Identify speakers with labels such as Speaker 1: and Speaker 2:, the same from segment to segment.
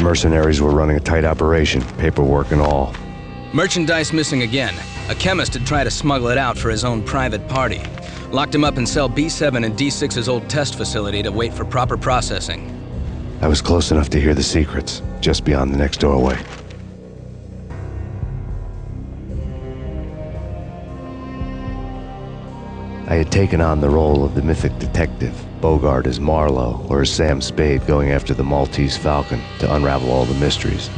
Speaker 1: mercenaries were running a tight operation, paperwork and all.
Speaker 2: Merchandise missing again. A chemist had tried to smuggle it out for his own private party. Locked him up in cell B7 in D6's old test facility to wait for proper processing.
Speaker 1: I was close enough to hear the secrets, just beyond the next doorway. I had taken on the role of the mythic detective, Bogart as Marlowe, or as Sam Spade going after the Maltese Falcon to unravel all the mysteries.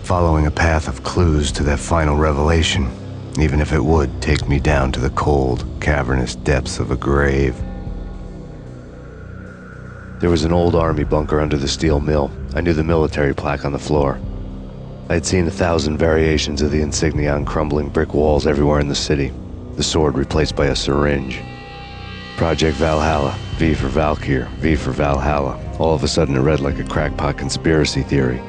Speaker 1: Following a path of clues to that final revelation, even if it would take me down to the cold, cavernous depths of a grave. There was an old army bunker under the steel mill. I knew the military plaque on the floor. I had seen 1,000 variations of the insignia on crumbling brick walls everywhere in the city. The sword replaced by a syringe. Project Valhalla, V for Valkyr, V for Valhalla. All of a sudden it read like a crackpot conspiracy theory.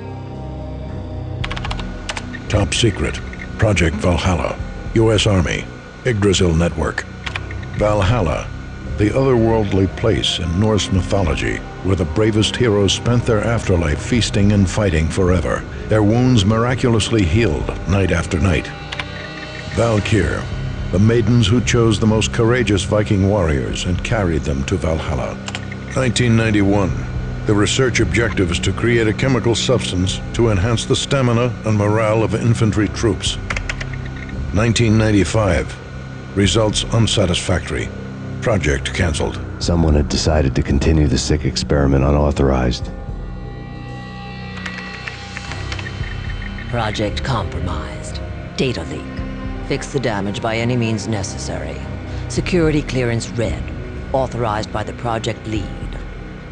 Speaker 3: Top secret. Project Valhalla. U.S. Army. Yggdrasil Network. Valhalla, the otherworldly place in Norse mythology where the bravest heroes spent their afterlife feasting and fighting forever, their wounds miraculously healed night after night. Valkyr, the maidens who chose the most courageous Viking warriors and carried them to Valhalla. 1991. The research objective is to create a chemical substance to enhance the stamina and morale of infantry troops. 1995. Results unsatisfactory. Project cancelled.
Speaker 1: Someone had decided to continue the sick experiment unauthorized.
Speaker 4: Project compromised. Data leak. Fix the damage by any means necessary. Security clearance red. Authorized by the project lead.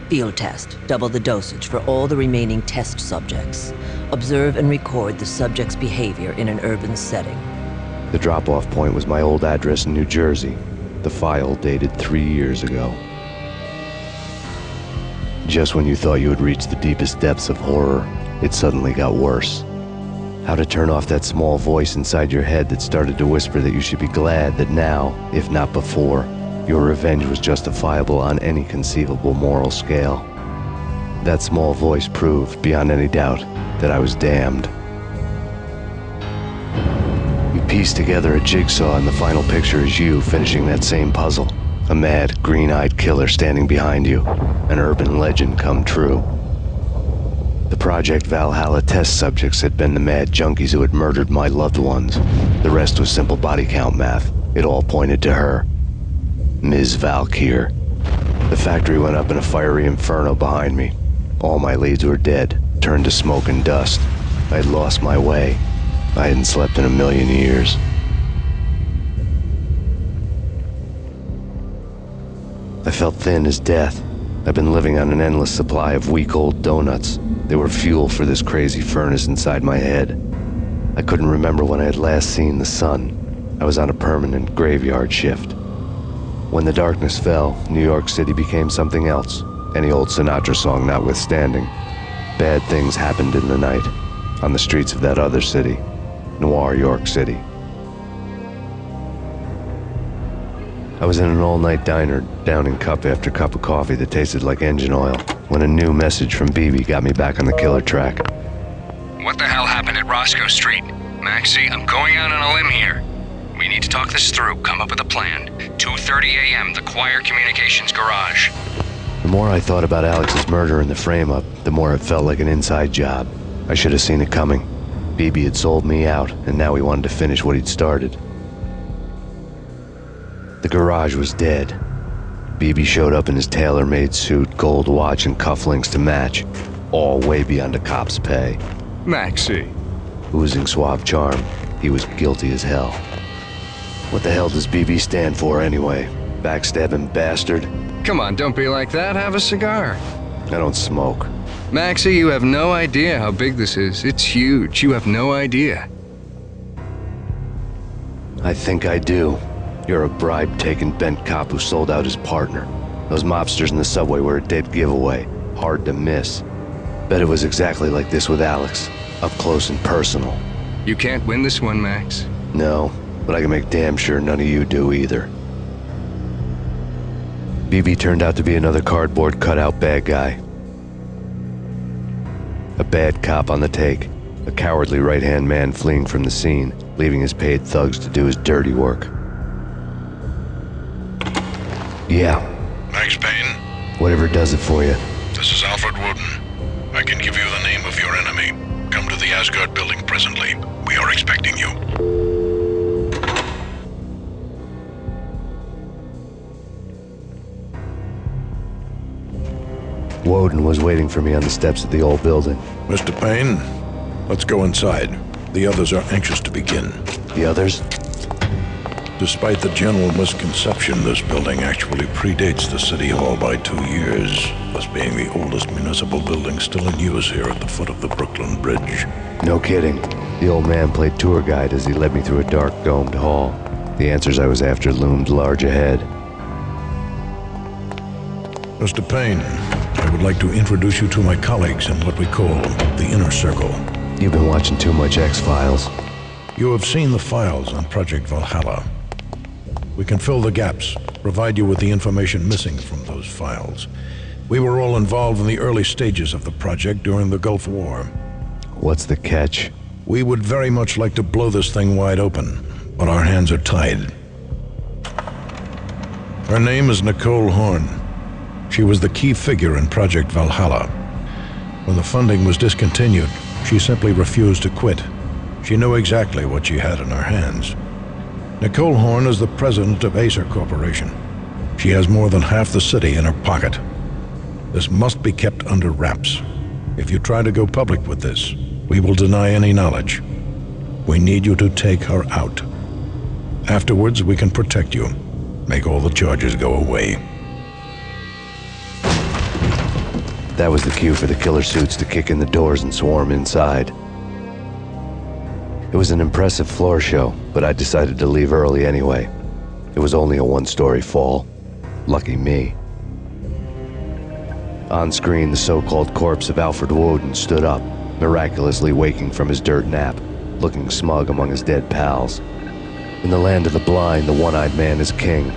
Speaker 4: Field test. Double the dosage for all the remaining test subjects. Observe and record the subject's behavior in an urban setting.
Speaker 1: The drop-off point was my old address in New Jersey. The file dated 3 years ago. Just when you thought you had reached the deepest depths of horror, it suddenly got worse. How to turn off that small voice inside your head that started to whisper that you should be glad that now, if not before, your revenge was justifiable on any conceivable moral scale. That small voice proved, beyond any doubt, that I was damned. You piece together a jigsaw and the final picture is you finishing that same puzzle. A mad, green-eyed killer standing behind you. An urban legend come true. The Project Valhalla test subjects had been the mad junkies who had murdered my loved ones. The rest was simple body count math. It all pointed to her. Ms. Valkyr. The factory went up in a fiery inferno behind me. All my leads were dead, turned to smoke and dust. I had lost my way. I hadn't slept in a million years. I felt thin as death. I've been living on an endless supply of week-old donuts. They were fuel for this crazy furnace inside my head. I couldn't remember when I had last seen the sun. I was on a permanent graveyard shift. When the darkness fell, New York City became something else, any old Sinatra song notwithstanding. Bad things happened in the night, on the streets of that other city, Noir York City. I was in an all-night diner, downing cup after cup of coffee that tasted like engine oil, when a new message from BB got me back on the killer track.
Speaker 5: What the hell happened at Roscoe Street? Maxie, I'm going out on a limb here. We need to talk this through, come up with a plan. 2:30 a.m., the Choir Communications Garage.
Speaker 1: The more I thought about Alex's murder and the frame-up, the more it felt like an inside job. I should have seen it coming. BB had sold me out, and now he wanted to finish what he'd started. The garage was dead. BB showed up in his tailor-made suit, gold watch, and cufflinks to match, all way beyond a cop's pay.
Speaker 5: Maxie.
Speaker 1: Oozing suave charm, he was guilty as hell. What the hell does BB stand for anyway? Backstabbing bastard?
Speaker 5: Come on, don't be like that. Have a cigar.
Speaker 1: I don't smoke.
Speaker 5: Maxie, you have no idea how big this is. It's huge. You have no idea.
Speaker 1: I think I do. You're a bribe-taking bent cop who sold out his partner. Those mobsters in the subway were a dead giveaway. Hard to miss. Bet it was exactly like this with Alex. Up close and personal.
Speaker 5: You can't win this one, Max.
Speaker 1: No, but I can make damn sure none of you do either. BB turned out to be another cardboard cutout bad guy. bad cop on the take. A cowardly right-hand man fleeing from the scene, leaving his paid thugs to do his dirty work. Yeah.
Speaker 3: Max Payne,
Speaker 1: Whatever does it for you.
Speaker 3: this is Alfred Woden. I can give you the name of your enemy. Come to the Asgard building presently. We are expecting you.
Speaker 1: Woden was waiting for me on the steps of the old building.
Speaker 3: Mr. Payne, let's go inside. The others are anxious to begin.
Speaker 1: The others?
Speaker 3: Despite the general misconception, this building actually predates the City Hall by 2 years, thus being the oldest municipal building still in use here at the foot of the Brooklyn Bridge.
Speaker 1: No kidding. The old man played tour guide as he led me through a dark domed hall. The answers I was after loomed large ahead.
Speaker 3: Mr. Payne, I would like to introduce you to my colleagues in what we call the Inner Circle.
Speaker 1: You've been watching too much X-Files.
Speaker 3: You have seen the files on Project Valhalla. We can fill the gaps, provide you with the information missing from those files. We were all involved in the early stages of the project during the Gulf War.
Speaker 1: What's the catch?
Speaker 3: We would very much like to blow this thing wide open, but our hands are tied. Her name is Nicole Horn. She was the key figure in Project Valhalla. When the funding was discontinued, she simply refused to quit. She knew exactly what she had in her hands. Nicole Horn is the president of Acer Corporation. She has more than half the city in her pocket. This must be kept under wraps. If you try to go public with this, we will deny any knowledge. We need you to take her out. Afterwards, we can protect you. Make all the charges go away.
Speaker 1: That was the cue for the killer suits to kick in the doors and swarm inside. It was an impressive floor show, but I decided to leave early anyway. It was only a one-story fall. Lucky me. On screen, the so-called corpse of Alfred Woden stood up, miraculously waking from his dirt nap, looking smug among his dead pals. In the land of the blind, the one-eyed man is king.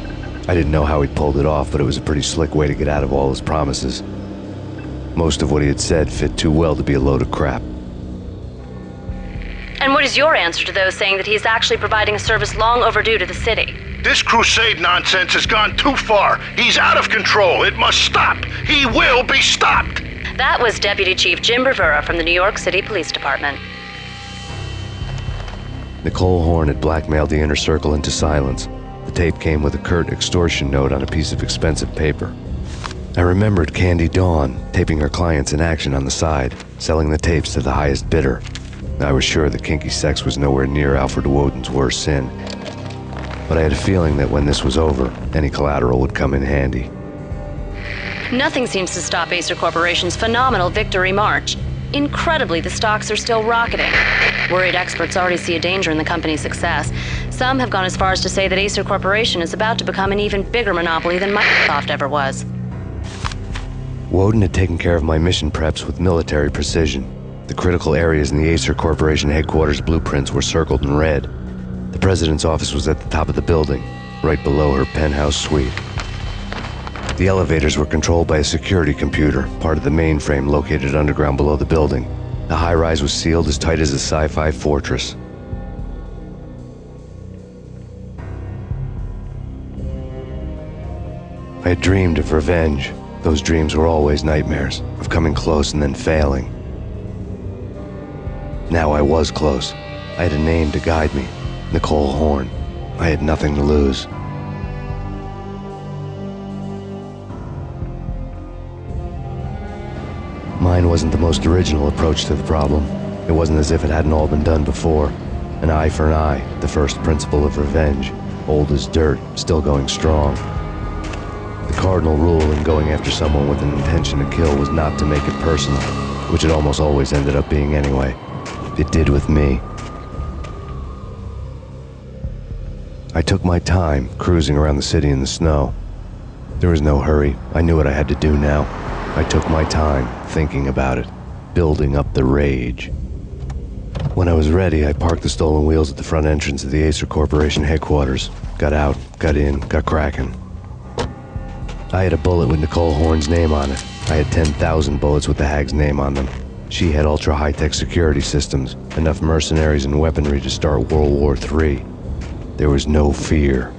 Speaker 1: I didn't know how he pulled it off, but it was a pretty slick way to get out of all his promises. Most of what he had said fit too well to be a load of crap.
Speaker 6: And what is your answer to those saying that he is actually providing a service long overdue to the city?
Speaker 7: This crusade nonsense has gone too far. He's out of control. It must stop. He will be stopped.
Speaker 6: That was Deputy Chief Jim Bravura from the New York City Police Department.
Speaker 1: Nicole Horn had blackmailed the Inner Circle into silence. The tape came with a curt extortion note on a piece of expensive paper. I remembered Candy Dawn taping her clients in action on the side, selling the tapes to the highest bidder. I was sure that kinky sex was nowhere near Alfred Woden's worst sin. But I had a feeling that when this was over, any collateral would come in handy.
Speaker 6: Nothing seems to stop Acer Corporation's phenomenal victory march. Incredibly, the stocks are still rocketing. Worried experts already see a danger in the company's success. Some have gone as far as to say that Acer Corporation is about to become an even bigger monopoly than Microsoft ever was.
Speaker 1: Woden had taken care of my mission preps with military precision. The critical areas in the Acer Corporation headquarters blueprints were circled in red. The president's office was at the top of the building, right below her penthouse suite. The elevators were controlled by a security computer, part of the mainframe located underground below the building. The high-rise was sealed as tight as a sci-fi fortress. I had dreamed of revenge. Those dreams were always nightmares, of coming close and then failing. Now I was close. I had a name to guide me, Nicole Horn. I had nothing to lose. Mine wasn't the most original approach to the problem. It wasn't as if it hadn't all been done before. An eye for an eye, the first principle of revenge. Old as dirt, still going strong. The cardinal rule in going after someone with an intention to kill was not to make it personal, which it almost always ended up being anyway. It did with me. I took my time, cruising around the city in the snow. There was no hurry. I knew what I had to do now. I took my time, thinking about it, building up the rage. When I was ready, I parked the stolen wheels at the front entrance of the Acer Corporation headquarters. Got out, got in, got cracking. I had a bullet with Nicole Horn's name on it. I had 10,000 bullets with the hag's name on them. She had ultra-high-tech security systems, enough mercenaries and weaponry to start World War III. There was no fear.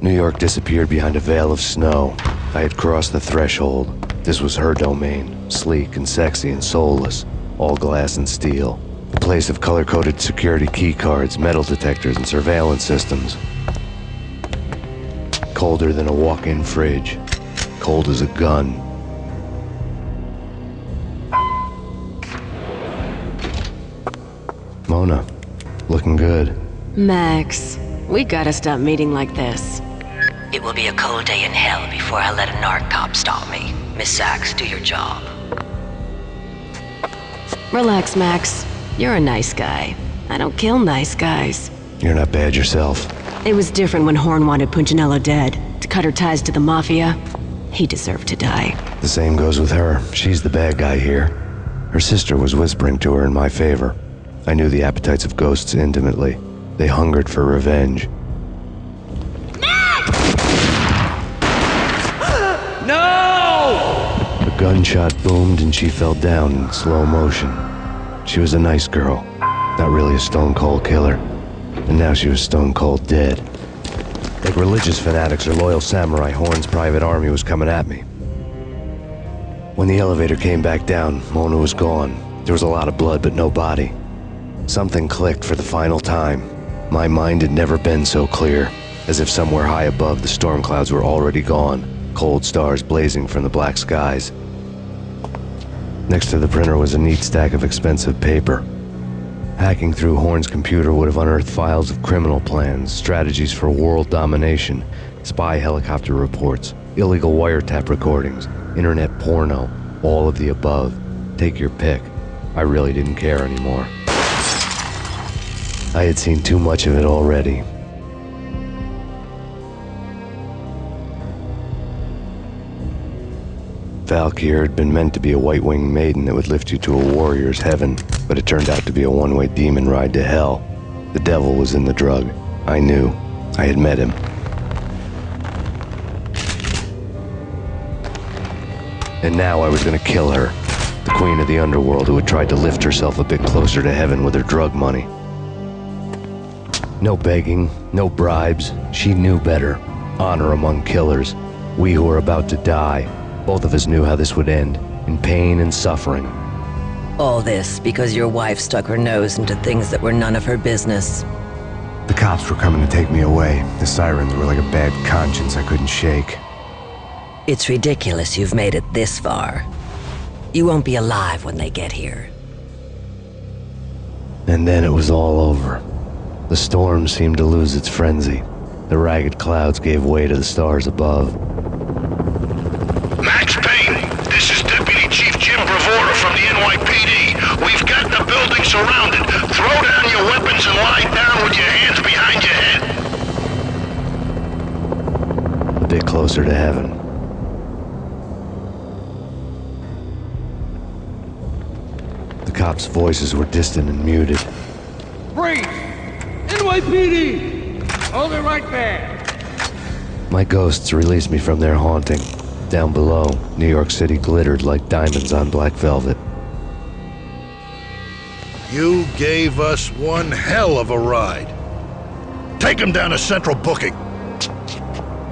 Speaker 1: New York disappeared behind a veil of snow. I had crossed the threshold. This was her domain, sleek and sexy and soulless, all glass and steel. A place of color-coded security keycards, metal detectors, and surveillance systems. Colder than a walk-in fridge. Cold as a gun. Mona, looking good.
Speaker 8: Max, we gotta stop meeting like this.
Speaker 4: It will be a cold day in hell before I let a narc cop stop me. Miss Sachs, do your job.
Speaker 8: Relax, Max. You're a nice guy. I don't kill nice guys.
Speaker 1: You're not bad yourself.
Speaker 8: It was different when Horn wanted Punchinello dead, to cut her ties to the Mafia. He deserved to die.
Speaker 1: The same goes with her. She's the bad guy here. Her sister was whispering to her in my favor. I knew the appetites of ghosts intimately. They hungered for revenge.
Speaker 2: No!
Speaker 1: A gunshot boomed and she fell down in slow motion. She was a nice girl, not really a stone-cold killer. And now she was stone-cold dead. Like religious fanatics or loyal samurai, Horn's private army was coming at me. When the elevator came back down, Mona was gone. There was a lot of blood, but no body. Something clicked for the final time. My mind had never been so clear, as if somewhere high above the storm clouds were already gone, cold stars blazing from the black skies. Next to the printer was a neat stack of expensive paper. Hacking through Horn's computer would have unearthed files of criminal plans, strategies for world domination, spy helicopter reports, illegal wiretap recordings, internet porno, all of the above. Take your pick. I really didn't care anymore. I had seen too much of it already. Valkyr had been meant to be a white-winged maiden that would lift you to a warrior's heaven, but it turned out to be a one-way demon ride to hell. The devil was in the drug. I knew. I had met him. And now I was gonna kill her. The queen of the underworld who had tried to lift herself a bit closer to heaven with her drug money. No begging, no bribes. She knew better. Honor among killers. We who were about to die. Both of us knew how this would end, in pain and suffering.
Speaker 4: All this because your wife stuck her nose into things that were none of her business.
Speaker 1: The cops were coming to take me away. The sirens were like a bad conscience I couldn't shake.
Speaker 4: It's ridiculous you've made it this far. You won't be alive when they get here.
Speaker 1: And then it was all over. The storm seemed to lose its frenzy. The ragged clouds gave way to the stars above.
Speaker 7: Max Payne, this is Deputy Chief Jim Bravura from the NYPD. We've got the building surrounded. Throw down your weapons and lie down with your hands behind your head.
Speaker 1: A bit closer to heaven. The cops' voices were distant and muted.
Speaker 9: Freeze! NYPD! Hold it right there!
Speaker 1: My ghosts released me from their haunting. Down below, New York City glittered like diamonds on black velvet.
Speaker 7: You gave us one hell of a ride. Take him down to Central Booking.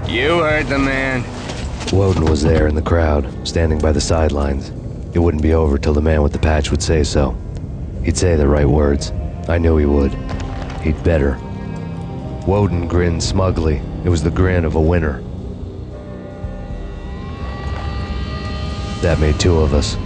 Speaker 2: You heard the man.
Speaker 1: Woden was there in the crowd, standing by the sidelines. It wouldn't be over till the man with the patch would say so. He'd say the right words. I knew he would. He'd better. Woden grinned smugly. It was the grin of a winner. That made two of us.